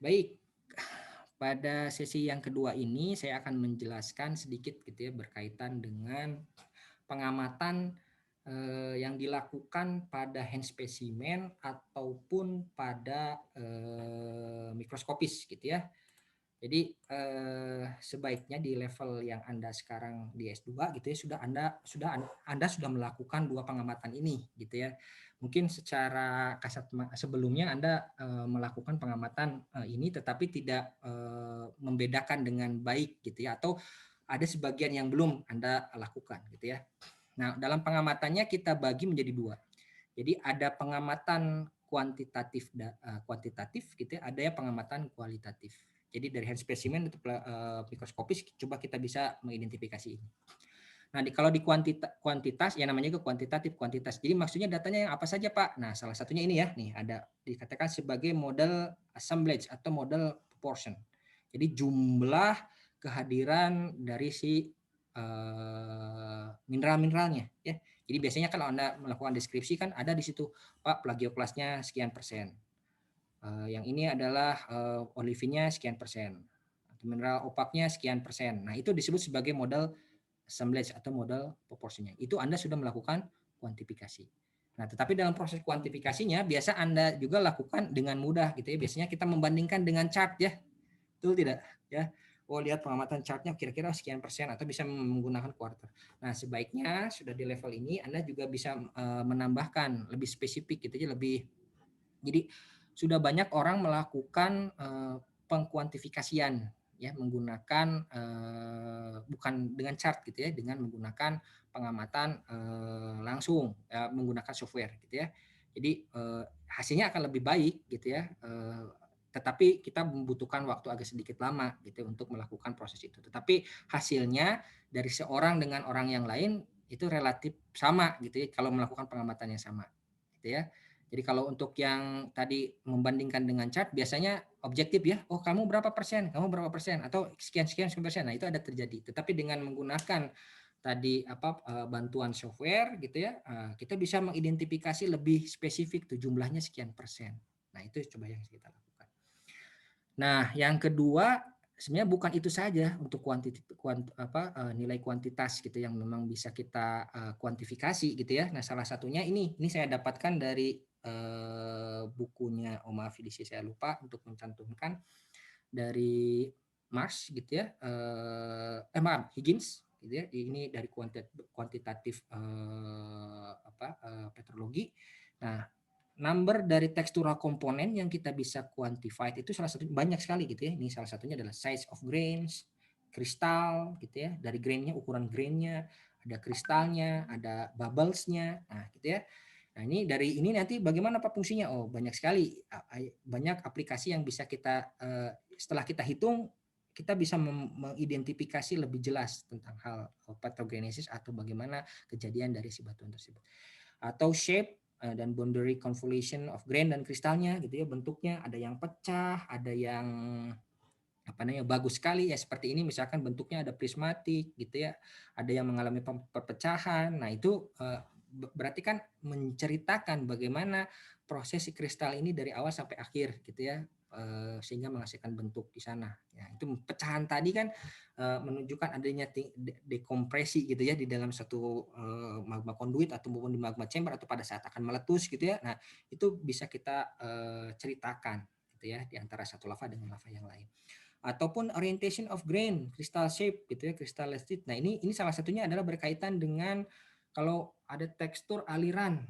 Baik, pada sesi yang kedua ini saya akan menjelaskan sedikit gitu ya berkaitan dengan pengamatan yang dilakukan pada hand specimen ataupun pada mikroskopis gitu ya. Jadi sebaiknya di level yang Anda sekarang di S2 gitu ya Anda sudah melakukan dua pengamatan ini gitu ya. Mungkin secara kasat sebelumnya Anda melakukan pengamatan ini tetapi tidak membedakan dengan baik gitu ya atau ada sebagian yang belum Anda lakukan gitu ya. Nah, dalam pengamatannya kita bagi menjadi dua. Jadi ada pengamatan kuantitatif gitu ya, ada yang pengamatan kualitatif. Jadi dari hand specimen untuk mikroskopis coba kita bisa mengidentifikasi ini. Nah, kalau di kuantitas ya namanya juga kuantitatif kuantitas. Jadi maksudnya datanya yang apa saja, Pak? Nah, salah satunya ini ya, nih ada dikatakan sebagai model assemblage atau model proportion. Jadi jumlah kehadiran dari si mineral-mineralnya ya. Jadi biasanya kalau Anda melakukan deskripsi kan ada di situ, Pak, plagioklasnya sekian persen. Yang ini adalah olivinnya sekian persen. Mineral opaknya sekian persen. Nah, itu disebut sebagai model assemblage atau model proporsinya. Itu Anda sudah melakukan kuantifikasi. Nah, tetapi dalam proses kuantifikasinya biasa Anda juga lakukan dengan mudah gitu ya. Biasanya kita membandingkan dengan chart ya. Betul tidak? Ya. Oh, lihat pengamatan chartnya kira-kira sekian persen atau bisa menggunakan quarter. Nah, sebaiknya sudah di level ini Anda juga bisa menambahkan lebih spesifik gitu ya, lebih jadi sudah banyak orang melakukan pengkuantifikasian ya menggunakan bukan dengan chart gitu ya, dengan menggunakan pengamatan langsung menggunakan software gitu ya. Jadi hasilnya akan lebih baik gitu ya. Tetapi kita membutuhkan waktu agak sedikit lama gitu untuk melakukan proses itu. Tetapi hasilnya dari seorang dengan orang yang lain itu relatif sama gitu ya kalau melakukan pengamatan yang sama gitu ya. Jadi kalau untuk yang tadi membandingkan dengan chart biasanya objektif ya, oh kamu berapa persen atau sekian sekian sekian persen. Nah, itu ada terjadi. Tetapi dengan menggunakan tadi bantuan software gitu ya, kita bisa mengidentifikasi lebih spesifik tuh jumlahnya sekian persen. Nah, itu coba yang kita lakukan. Nah, yang kedua sebenarnya bukan itu saja untuk nilai kuantitas gitu yang memang bisa kita kuantifikasi gitu ya. Nah, salah satunya ini saya dapatkan dari bukunya Maaf di sini saya lupa untuk mencantumkan dari Mars gitu ya. Maaf, Higgins gitu ya. Ini dari kuantitatif petrologi. Nah, number dari tekstural komponen yang kita bisa quantified itu salah satu banyak sekali gitu ya. Ini salah satunya adalah size of grains, kristal gitu ya. Dari grainnya, ukuran grainnya, ada kristalnya, ada bubblesnya, nah gitu ya. Nah ini dari ini nanti bagaimana Pak fungsinya? Oh banyak sekali, banyak aplikasi yang bisa kita setelah kita hitung kita bisa mengidentifikasi lebih jelas tentang hal pathogenesis atau bagaimana kejadian dari si batuan tersebut. Atau shape dan boundary convolution of grain dan kristalnya gitu ya bentuknya ada yang pecah, ada yang bagus sekali ya seperti ini misalkan bentuknya ada prismatik gitu ya, ada yang mengalami perpecahan. Nah itu berarti kan menceritakan bagaimana proses si kristal ini dari awal sampai akhir gitu ya, sehingga menghasilkan bentuk di sana. Ya, itu pecahan tadi kan menunjukkan adanya dekompresi gitu ya di dalam satu magma conduit atau maupun di magma chamber atau pada saat akan meletus gitu ya. Nah itu bisa kita ceritakan gitu ya di antara satu lava dengan lava yang lain. Ataupun orientation of grain, crystal shape gitu ya, crystal latitude. Nah, ini salah satunya adalah berkaitan dengan kalau ada tekstur aliran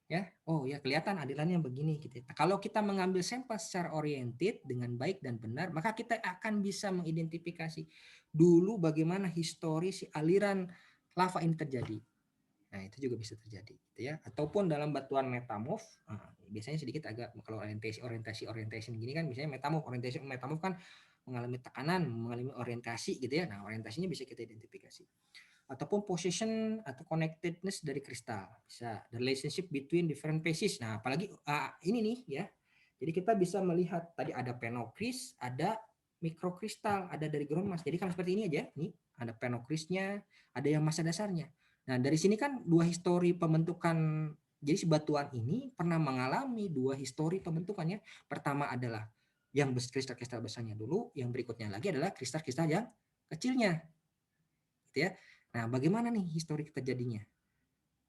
ya. Oh ya kelihatan alirannya begini gitu. Nah, kalau kita mengambil sampel secara oriented dengan baik dan benar, maka kita akan bisa mengidentifikasi dulu bagaimana histori si aliran lava ini terjadi. Nah, itu juga bisa terjadi gitu ya. Ataupun dalam batuan metamorf, biasanya sedikit agak kalau orientasi gini kan biasanya metamorf kan mengalami tekanan, mengalami orientasi gitu ya. Nah, orientasinya bisa kita identifikasi. Ataupun position atau connectedness dari kristal. Bisa the relationship between different phases. Nah, apalagi ini nih ya. Jadi kita bisa melihat tadi ada penokris, ada mikrokristal, ada dari ground mass. Jadi kan seperti ini aja, nih ada penokrisnya, ada yang massa dasarnya. Nah, dari sini kan dua histori pembentukan jadi si batuan ini pernah mengalami dua histori pembentukannya. Pertama adalah yang kristal-kristal besarnya dulu, yang berikutnya lagi adalah kristal-kristal yang kecilnya, gitu ya. Nah, bagaimana nih histori terjadinya?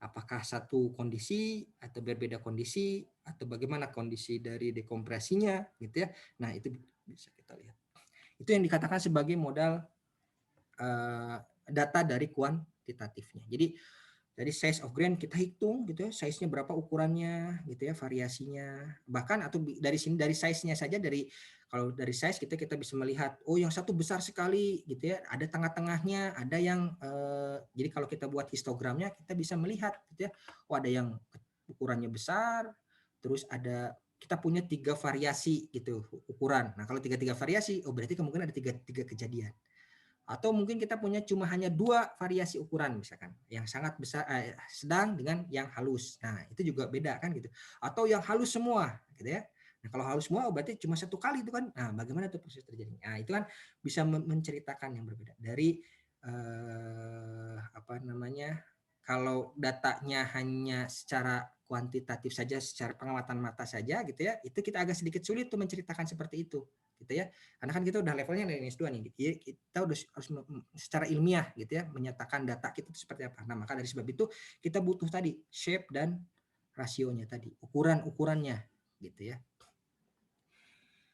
Apakah satu kondisi atau berbeda kondisi atau bagaimana kondisi dari dekompresinya, gitu ya. Nah, itu bisa kita lihat. Itu yang dikatakan sebagai modal data dari kuantitatifnya. Jadi dari size of grain kita hitung gitu ya, size-nya berapa ukurannya gitu ya, variasinya. Bahkan atau dari sini dari size-nya saja, dari kalau dari size kita bisa melihat oh yang satu besar sekali gitu ya, ada tengah-tengahnya, ada yang jadi kalau kita buat histogramnya kita bisa melihat gitu ya. Oh ada yang ukurannya besar, terus ada kita punya 3 variasi gitu ukuran. Nah, kalau tiga variasi, oh berarti kemungkinan ada tiga kejadian. Atau mungkin kita punya cuma hanya 2 variasi ukuran misalkan, yang sangat besar sedang dengan yang halus. Nah, itu juga beda kan gitu. Atau yang halus semua gitu ya. Nah, kalau halus semua berarti cuma satu kali itu kan. Nah, bagaimana tuh proses terjadinya? Nah, itu kan bisa menceritakan yang berbeda. Dari apa namanya? Kalau datanya hanya secara kuantitatif saja, secara pengamatan mata saja gitu ya, itu kita agak sedikit sulit tuh menceritakan seperti itu gitu ya. Karena kan kita udah levelnya dari S2 nih, gitu. Kita udah harus secara ilmiah gitu ya menyatakan data kita itu seperti apa. Nah, maka dari sebab itu kita butuh tadi shape dan rasionya tadi, ukuran-ukurannya gitu ya.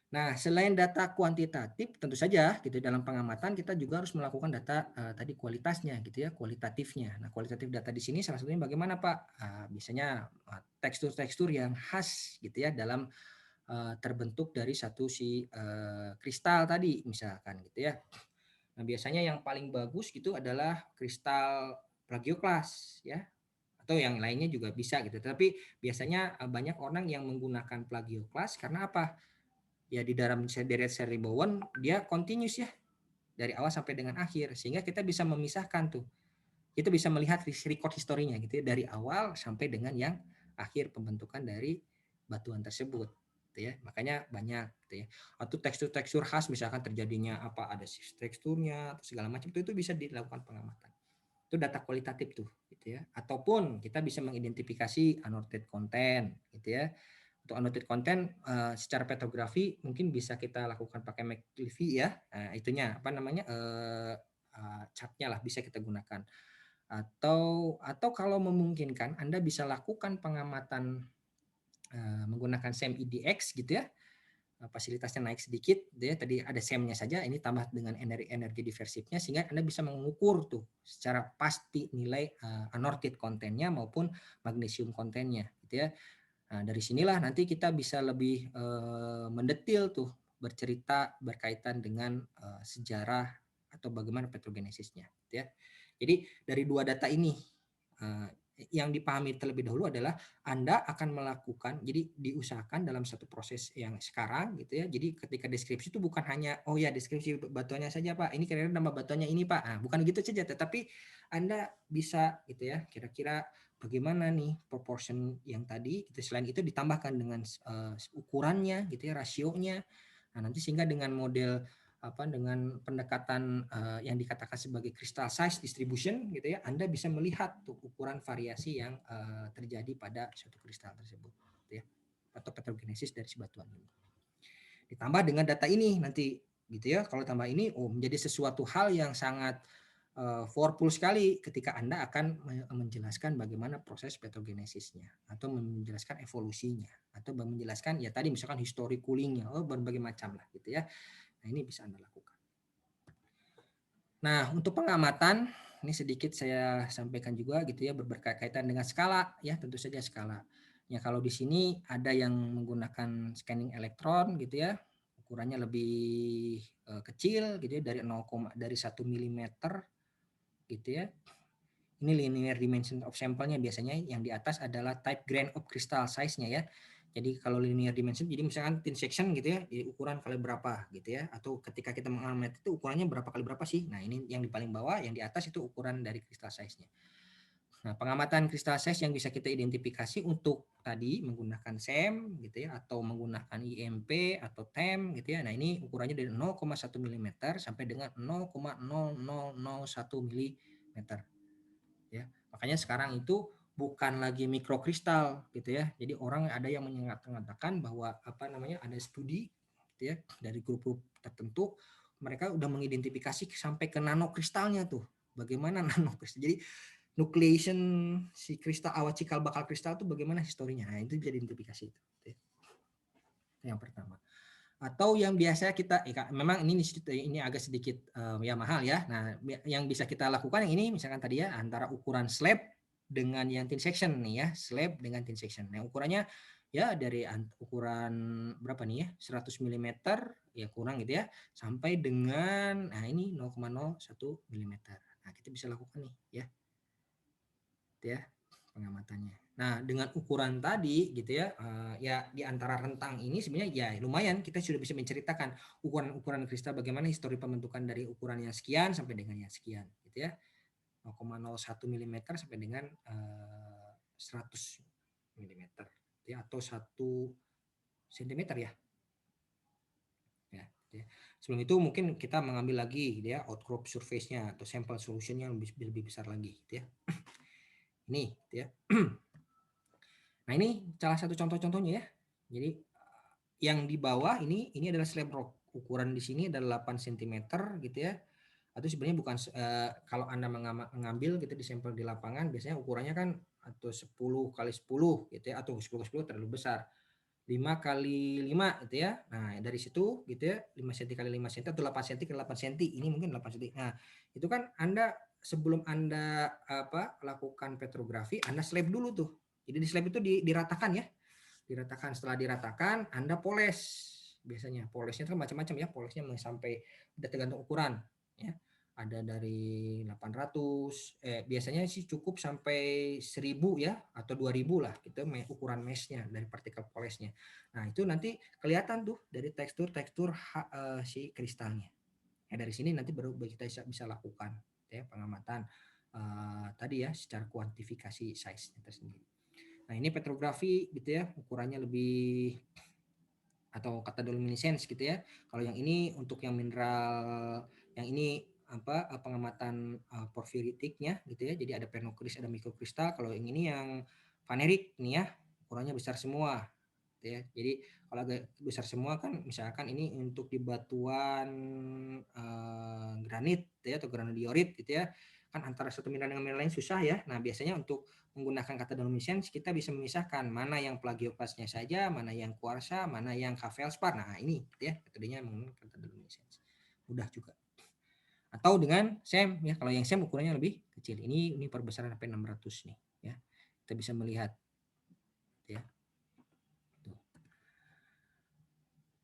Nah, selain data kuantitatif, tentu saja gitu dalam pengamatan kita juga harus melakukan data tadi kualitasnya gitu ya, kualitatifnya. Nah, kualitatif data di sini salah satunya bagaimana Pak? Biasanya tekstur-tekstur yang khas gitu ya dalam terbentuk dari satu si kristal tadi misalkan gitu ya. Nah, biasanya yang paling bagus gitu adalah kristal plagioklas ya, atau yang lainnya juga bisa gitu. Tapi biasanya banyak orang yang menggunakan plagioklas karena apa? Ya di dalam deret seri bowen dia continuous ya dari awal sampai dengan akhir, sehingga kita bisa memisahkan tuh. Itu bisa melihat record historinya gitu ya dari awal sampai dengan yang akhir pembentukan dari batuan tersebut gitu ya. Makanya banyak gitu ya. Atau tekstur-tekstur khas misalkan terjadinya apa ada teksturnya atau segala macam itu bisa dilakukan pengamatan. Itu data kualitatif tuh gitu ya. Ataupun kita bisa mengidentifikasi annotated content gitu ya. Untuk annotated content secara petrografi mungkin bisa kita lakukan pakai McLevy ya. Itunya apa namanya chartnya lah bisa kita gunakan. Atau kalau memungkinkan Anda bisa lakukan pengamatan menggunakan SEM IDX gitu ya. Fasilitasnya naik sedikit gitu ya. Tadi ada SEM-nya saja, ini tambah dengan energi diversifnya sehingga Anda bisa mengukur tuh secara pasti nilai anorthit kontennya maupun magnesium kontennya gitu ya. Nah, dari sinilah nanti kita bisa lebih mendetil tuh bercerita berkaitan dengan sejarah atau bagaimana petrogenesisnya gitu ya. Jadi dari dua data ini yang dipahami terlebih dahulu adalah Anda akan melakukan, jadi diusahakan dalam satu proses yang sekarang gitu ya. Jadi ketika deskripsi itu bukan hanya oh ya deskripsi batuannya saja Pak, ini kira-kira nama batuannya ini Pak. Nah, bukan gitu saja, tetapi Anda bisa gitu ya kira-kira bagaimana nih proportion yang tadi itu selain itu ditambahkan dengan ukurannya gitu ya, rasionya. Nah, nanti sehingga dengan model dengan pendekatan yang dikatakan sebagai crystal size distribution gitu ya, Anda bisa melihat tuh ukuran variasi yang terjadi pada suatu kristal tersebut gitu ya, atau petrogenesis dari si batuan ini. Ditambah dengan data ini nanti gitu ya, kalau tambah ini menjadi sesuatu hal yang sangat powerful sekali ketika Anda akan menjelaskan bagaimana proses petrogenesisnya atau menjelaskan evolusinya atau menjelaskan ya tadi misalkan history coolingnya, berbagai macam lah gitu ya. Nah, ini bisa Anda lakukan. Nah, untuk pengamatan ini sedikit saya sampaikan juga gitu ya berkaitan dengan skala ya, tentu saja skala. Ya kalau di sini ada yang menggunakan scanning elektron gitu ya, ukurannya lebih kecil gitu ya dari 1 mm gitu ya. Ini linear dimension of sample-nya biasanya yang di atas adalah type grain of crystal size-nya ya. Jadi kalau linear dimension, jadi misalkan thin section gitu ya, jadi ukuran kali berapa gitu ya. Atau ketika kita mengamati itu ukurannya berapa kali berapa sih. Nah ini yang di paling bawah, yang di atas itu ukuran dari crystal size-nya. Nah pengamatan crystal size yang bisa kita identifikasi untuk tadi menggunakan SEM gitu ya, atau menggunakan IMP atau TEM gitu ya. Nah ini ukurannya dari 0,1 mm sampai dengan 0,0001 mm. Ya, makanya sekarang itu bukan lagi mikrokristal gitu ya. Jadi orang ada yang mengatakan bahwa ada studi gitu ya, dari grup-grup tertentu mereka udah mengidentifikasi sampai ke nanokristalnya tuh. Bagaimana nanokristal? Jadi nucleation si kristal awal cikal bakal kristal itu bagaimana historinya. Nah, itu bisa diidentifikasi itu. Yang pertama. Atau yang biasa kita memang ini agak sedikit ya mahal ya. Nah, yang bisa kita lakukan yang ini misalkan tadi ya antara ukuran slab dengan yang thin section nih ya, slab dengan thin section. Nah, ukurannya ya dari ukuran berapa nih ya? 100 mm ya kurang gitu ya, sampai dengan nah ini 0,01 mm. Nah, kita bisa lakukan nih ya. Gitu ya pengamatannya. Nah, dengan ukuran tadi gitu ya, ya di antara rentang ini sebenarnya ya lumayan kita sudah bisa menceritakan ukuran-ukuran kristal bagaimana histori pembentukan dari ukuran yang sekian sampai dengan yang sekian gitu ya. 0,01 mm sampai dengan 100 mm ya, atau 1 cm ya. Ya, gitu ya. Sebelum itu mungkin kita mengambil lagi gitu ya outcrop surface-nya atau sample solution-nya lebih besar lagi gitu ya. Ini gitu ya. Nah, ini salah satu contoh-contohnya ya. Jadi yang di bawah ini adalah slab rock. Ukuran di sini adalah 8 cm gitu ya. Atau sebenarnya bukan kalau Anda mengambil gitu di sampel di lapangan biasanya ukurannya kan atau 10 kali 10 gitu ya, atau 10 kali 10 terlalu besar. 5 kali 5 gitu ya. Nah, dari situ gitu ya, 5 cm kali 5 cm atau 8 cm kali 8 cm. Ini mungkin 8 cm. Nah, itu kan Anda sebelum Anda lakukan petrografi, Anda slab dulu tuh. Jadi di slab itu diratakan ya. Diratakan. Setelah diratakan, Anda poles. Biasanya polesnya itu macam-macam ya. Polesnya sampai udah tergantung ukuran ya. Ada dari 800, biasanya sih cukup sampai 1000 ya atau 2000 lah gitu ukuran meshnya dari partikel polesnya. Nah, itu nanti kelihatan tuh dari tekstur si kristalnya. Ya, dari sini nanti baru kita bisa lakukan ya pengamatan tadi ya secara kuantifikasi size-nya tersendiri. Nah, ini petrografi gitu ya, ukurannya lebih atau katadoluminescence gitu ya. Kalau yang ini untuk yang mineral, yang ini pengamatan porfiritiknya gitu ya. Jadi ada phenocryst, ada mikrokristal. Kalau yang ini yang vanerik nih ya, ukurannya besar semua gitu ya. Jadi kalau agak besar semua kan misalkan ini untuk di batuan granit gitu ya, atau granodiorit gitu ya. Kan antara satu mineral dengan mineral lain susah ya. Nah, biasanya untuk menggunakan katadoluminescence kita bisa memisahkan mana yang plagioklasnya saja, mana yang kuarsa, mana yang feldspar. Nah, ini gitu ya metodenya menggunakan katadoluminescence. Mudah juga. Atau dengan SEM ya, kalau yang SEM ukurannya lebih kecil. Ini perbesaran sampai 600 nih ya. Kita bisa melihat ya. Tuh.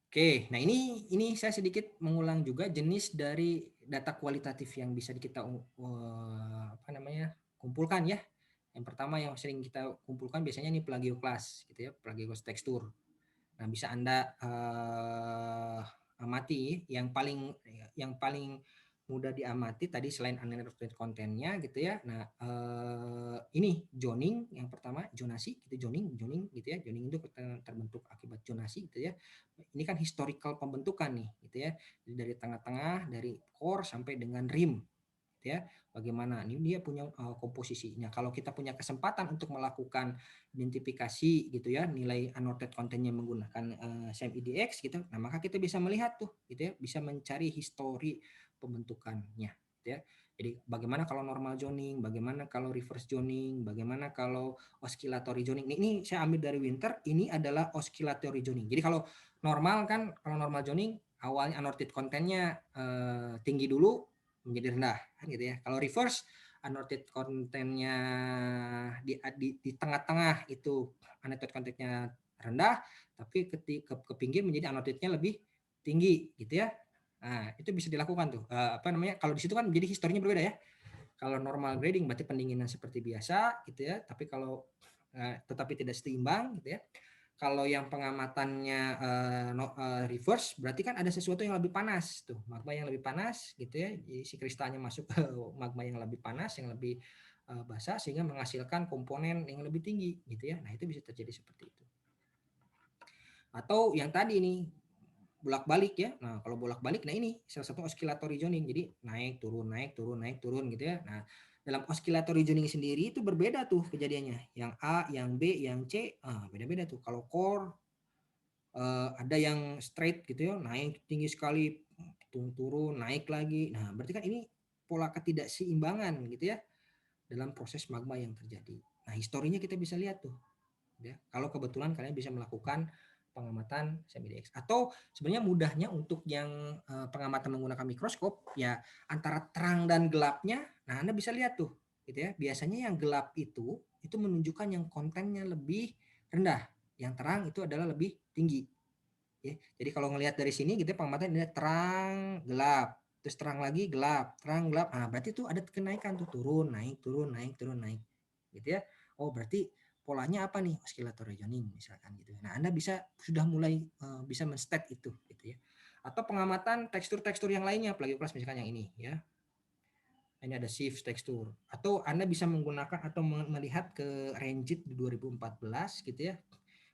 Oke, nah ini saya sedikit mengulang juga jenis dari data kualitatif yang bisa kita kumpulkan ya. Yang pertama yang sering kita kumpulkan biasanya ini plagioklas gitu ya, plagioklas tekstur. Nah, bisa Anda amati yang paling mudah diamati tadi selain unannounced kontennya gitu ya. Nah, ini zoning yang pertama, zonasi gitu, zoning gitu ya. Zoning itu terbentuk akibat zonasi gitu ya. Ini kan historical pembentukan nih gitu ya. Jadi dari tengah-tengah dari core sampai dengan rim ya, bagaimana ini dia punya komposisinya. Kalau kita punya kesempatan untuk melakukan identifikasi gitu ya, nilai annotated content-nya menggunakan SEM-IDX gitu, nah maka kita bisa melihat tuh gitu ya, bisa mencari histori pembentukannya gitu ya. Jadi bagaimana kalau normal zoning, bagaimana kalau reverse zoning, bagaimana kalau oscillatory zoning. Ini saya ambil dari Winter, ini adalah oscillatory zoning. Jadi kalau normal kan, kalau normal zoning awalnya annotated content-nya tinggi dulu menjadi rendah kan gitu ya. Kalau reverse annotated content-nya di tengah-tengah itu annotated content-nya rendah, tapi ke pinggir menjadi annotated-nya lebih tinggi gitu ya. Nah, itu bisa dilakukan tuh. Kalau di situ kan jadi historinya berbeda ya. Kalau normal grading berarti pendinginan seperti biasa gitu ya, tapi kalau tetapi tidak seimbang gitu ya. Kalau yang pengamatannya reverse berarti kan ada sesuatu yang lebih panas tuh, magma yang lebih panas gitu ya. Jadi si kristalnya masuk ke magma yang lebih panas, yang lebih basah sehingga menghasilkan komponen yang lebih tinggi gitu ya. Nah, itu bisa terjadi seperti itu. Atau yang tadi nih bolak-balik ya. Nah, kalau bolak-balik nah ini salah satu oscillatory zoning. Jadi naik turun gitu ya. Nah, dalam oscillatory zoning sendiri itu berbeda tuh kejadiannya. Yang A, yang B, yang C, beda-beda tuh. Kalau core ada yang straight gitu ya, naik tinggi sekali, turun, naik lagi. Nah, berarti kan ini pola ketidakseimbangan gitu ya dalam proses magma yang terjadi. Nah, historinya kita bisa lihat tuh, ya. Kalau kebetulan kalian bisa melakukan pengamatan semi-DX atau sebenarnya mudahnya untuk yang pengamatan menggunakan mikroskop ya antara terang dan gelapnya. Nah, Anda bisa lihat tuh, gitu ya. Biasanya yang gelap itu menunjukkan yang kontennya lebih rendah, yang terang itu adalah lebih tinggi. Ya. Jadi kalau ngelihat dari sini gitu ya, pengamatan ini terang, gelap, terus terang lagi, gelap, terang, gelap. Nah, berarti itu ada kenaikan tuh, turun, naik, turun, naik, turun, naik. Gitu ya. Oh, berarti polanya apa nih? Oscillator regioning misalkan gitu. Nah, Anda sudah mulai bisa men-state itu gitu ya. Atau pengamatan tekstur-tekstur yang lainnya, plagioclase misalkan yang ini ya. Ini ada shift tekstur. Atau Anda bisa menggunakan atau melihat ke Rangit di 2014 gitu ya.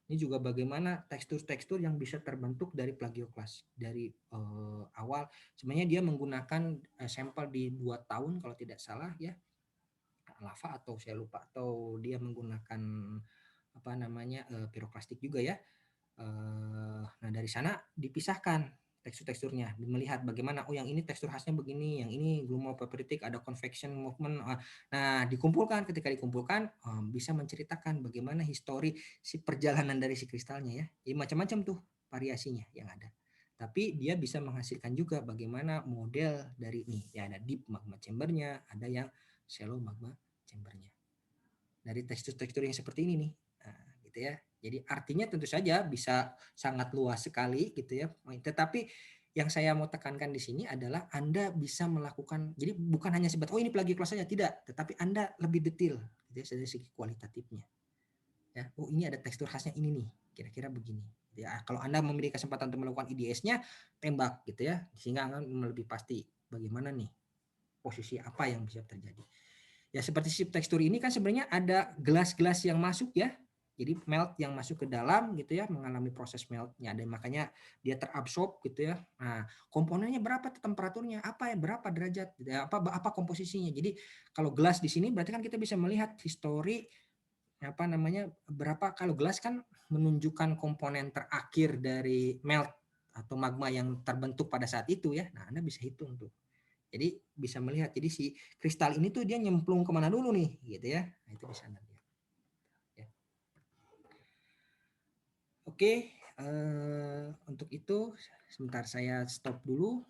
Ini juga bagaimana tekstur-tekstur yang bisa terbentuk dari plagioclase dari awal. Sebenarnya dia menggunakan sampel di 2 tahun kalau tidak salah ya, lava atau saya lupa, atau dia menggunakan apa namanya piroklastik juga ya. Nah dari sana dipisahkan tekstur-teksturnya, melihat bagaimana oh yang ini tekstur khasnya begini, yang ini glomopeperitic ada convection movement. Nah dikumpulkan, ketika dikumpulkan bisa menceritakan bagaimana histori si perjalanan dari si kristalnya ya. Jadi macam-macam tuh variasinya yang ada. Tapi dia bisa menghasilkan juga bagaimana model dari nih ya, ada deep magma chambernya, ada yang shallow magma chambernya. Dari tekstur-tekstur yang seperti ini nih. Nah, gitu ya. Jadi artinya tentu saja bisa sangat luas sekali gitu ya. Tetapi yang saya mau tekankan di sini adalah Anda bisa melakukan, jadi bukan hanya sebat oh ini plagioclase saja, tidak, tetapi Anda lebih detail gitu ya, dari segi kualitatifnya. Ya, oh ini ada tekstur khasnya ini nih, kira-kira begini. Ya, kalau Anda memiliki kesempatan untuk melakukan IDS-nya, tembak gitu ya, sehingga Anda lebih pasti bagaimana nih posisi apa yang bisa terjadi. Ya seperti shift tekstur ini kan sebenarnya ada gelas-gelas yang masuk ya. Jadi melt yang masuk ke dalam gitu ya, mengalami proses meltnya, dan makanya dia terabsorb gitu ya. Nah, komponennya berapa tuh temperaturnya, apa ya, berapa derajat, apa komposisinya. Jadi kalau gelas di sini berarti kan kita bisa melihat histori apa namanya, berapa, kalau gelas kan menunjukkan komponen terakhir dari melt atau magma yang terbentuk pada saat itu ya. Nah, Anda bisa hitung tuh. Jadi bisa melihat, jadi si kristal ini tuh dia nyemplung kemana dulu nih, gitu ya. Nah, itu bisa Anda lihat. Ya. Oke, untuk itu sebentar saya stop dulu.